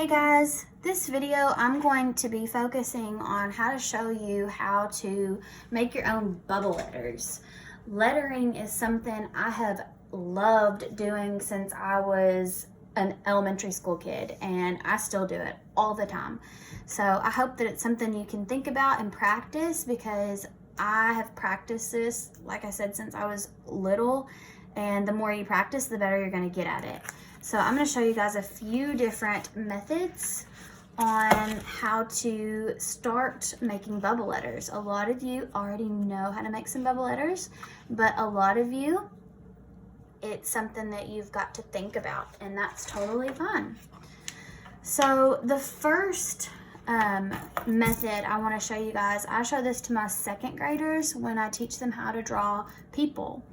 Hey guys, this video I'm going to be focusing on how to show you how to make your own bubble letters. Lettering is something I have loved doing since I was an elementary school kid, and I still do it all the time. So I hope that it's something you can think about and practice, because I have practiced this, like I said, since I was little, and the more you practice, the better you're going to get at it. So I'm going to show you guys a few different methods on how to start making bubble letters. A lot of you already know how to make some bubble letters, but a lot of you, it's something that you've got to think about, and that's totally fine. So the first method I want to show you guys, I show this to my second graders when I teach them how to draw people.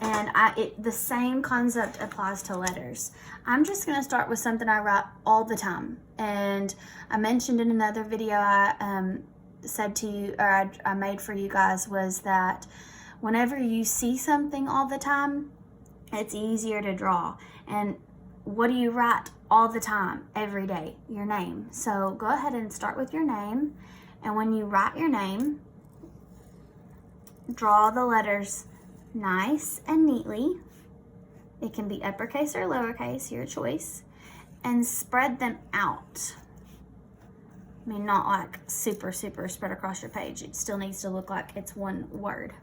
And the same concept applies to letters. I'm just going to start with something I write all the time. And I mentioned in another video I said to you, or I made for you guys, was that whenever you see something all the time, it's easier to draw. And what do you write all the time, every day? Your name. So go ahead and start with your name. And when you write your name, draw the letters nice and neatly. It can be uppercase or lowercase, your choice, and spread them out. I mean, not like super spread across your page. It still needs to look like it's one word.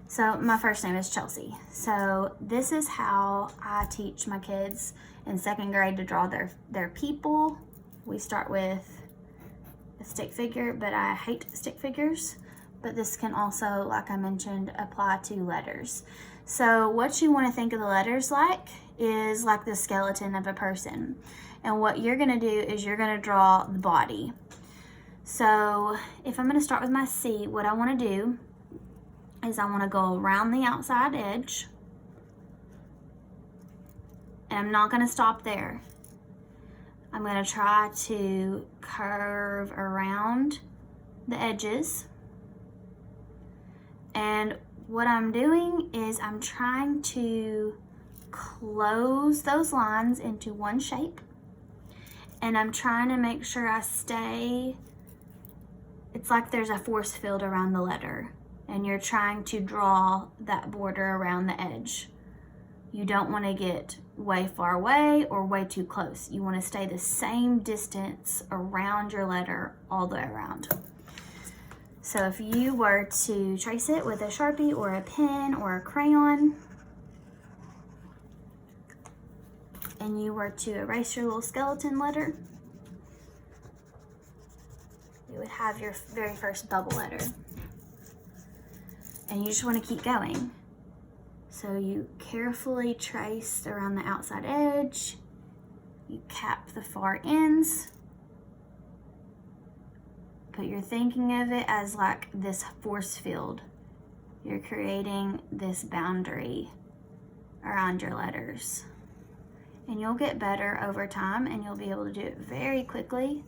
So my first name is Chelsea. So this is how I teach my kids in second grade to draw their people. We start with a stick figure, but I hate stick figures. But this can also, like I mentioned, apply to letters. So what you want to think of the letters like is like the skeleton of a person. And what you're going to do is you're going to draw the body. So if I'm going to start with my C, what I want to do is I want to go around the outside edge. And I'm not going to stop there. I'm going to try to curve around the edges. And what I'm doing is I'm trying to close those lines into one shape. And I'm trying to make sure I stay, it's like there's a force field around the letter. And you're trying to draw that border around the edge. You don't want to get way far away or way too close. You want to stay the same distance around your letter all the way around. So if you were to trace it with a Sharpie or a pen or a crayon, and you were to erase your little skeleton letter, you would have your very first bubble letter. And you just want to keep going. So you carefully trace around the outside edge, you cap the far ends, but you're thinking of it as like this force field. You're creating this boundary around your letters. And you'll get better over time, and you'll be able to do it very quickly.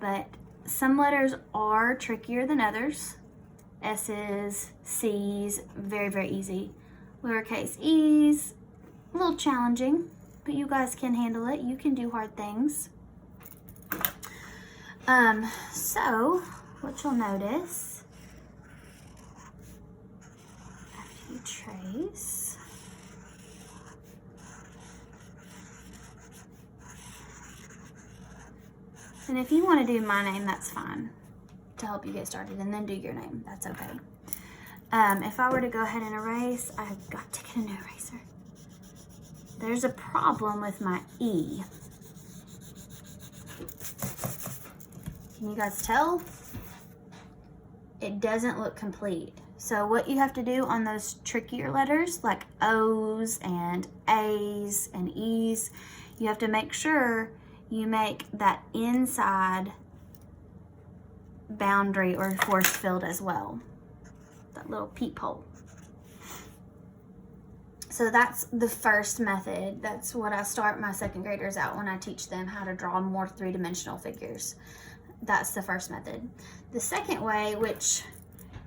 But some letters are trickier than others. S's, C's, very easy. Lowercase e's, a little challenging, but you guys can handle it. You can do hard things. So what you'll notice after you trace, and if you want to do my name, that's fine, to help you get started, and then do your name, that's okay. If I were to go ahead and erase, I've got to get a new eraser. There's a problem with my E. Can you guys tell? It doesn't look complete. So what you have to do on those trickier letters, like O's and A's and E's, you have to make sure you make that inside boundary or force field as well. That little peephole. So that's the first method. That's what I start my second graders out when I teach them how to draw more three-dimensional figures. That's the first method. The second way, which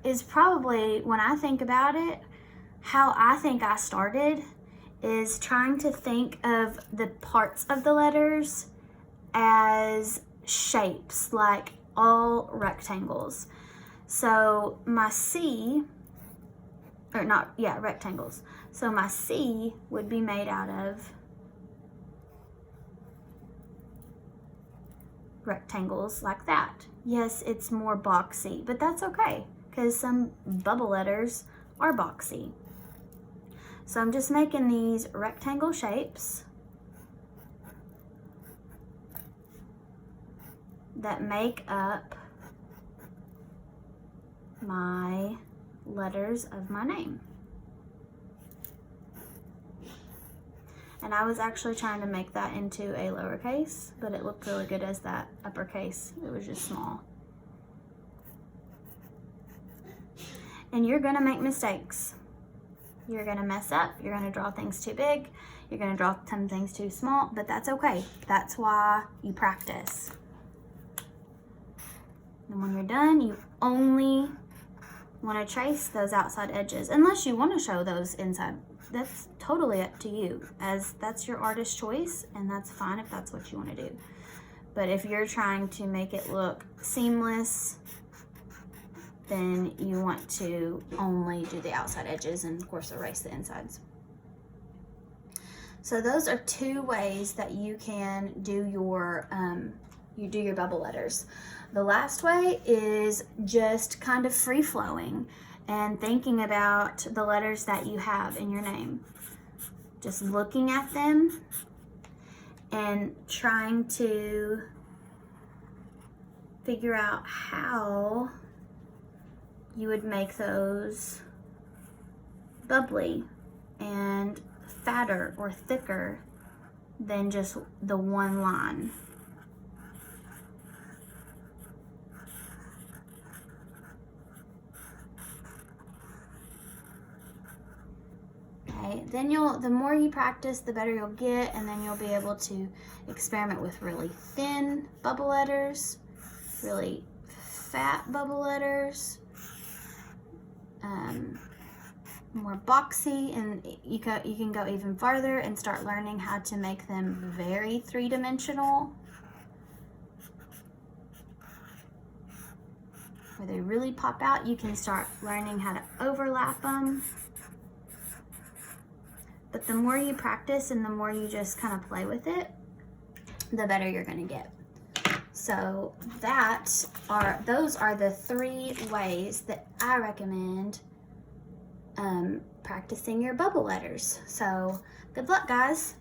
is probably, when I think about it, how I think I started, is trying to think of the parts of the letters as shapes, like all rectangles. So my C, or not, yeah, rectangles. So my C would be made out of rectangles like that. Yes, it's more boxy, but that's okay because some bubble letters are boxy. So I'm just making these rectangle shapes that make up my letters of my name. And I was actually trying to make that into a lowercase, but it looked really good as that uppercase. It was just small. And you're gonna make mistakes. You're gonna mess up, you're gonna draw things too big, you're gonna draw some things too small, but that's okay. That's why you practice. And when you're done, you only wanna trace those outside edges, unless you wanna show those inside. That's totally up to you, as that's your artist choice, and that's fine if that's what you wanna do. But if you're trying to make it look seamless, then you want to only do the outside edges and of course erase the insides. So those are 2 ways that you can do your bubble letters. The last way is just kind of free flowing and thinking about the letters that you have in your name. Just looking at them and trying to figure out how you would make those bubbly and fatter or thicker than just the one line. Okay, then the more you practice, the better you'll get, and then you'll be able to experiment with really thin bubble letters, really fat bubble letters, more boxy, and you can go even farther and start learning how to make them very three-dimensional, where they really pop out. You can start learning how to overlap them. But the more you practice and the more you just kind of play with it, the better you're gonna get. So those are the 3 ways that I recommend practicing your bubble letters. So good luck, guys.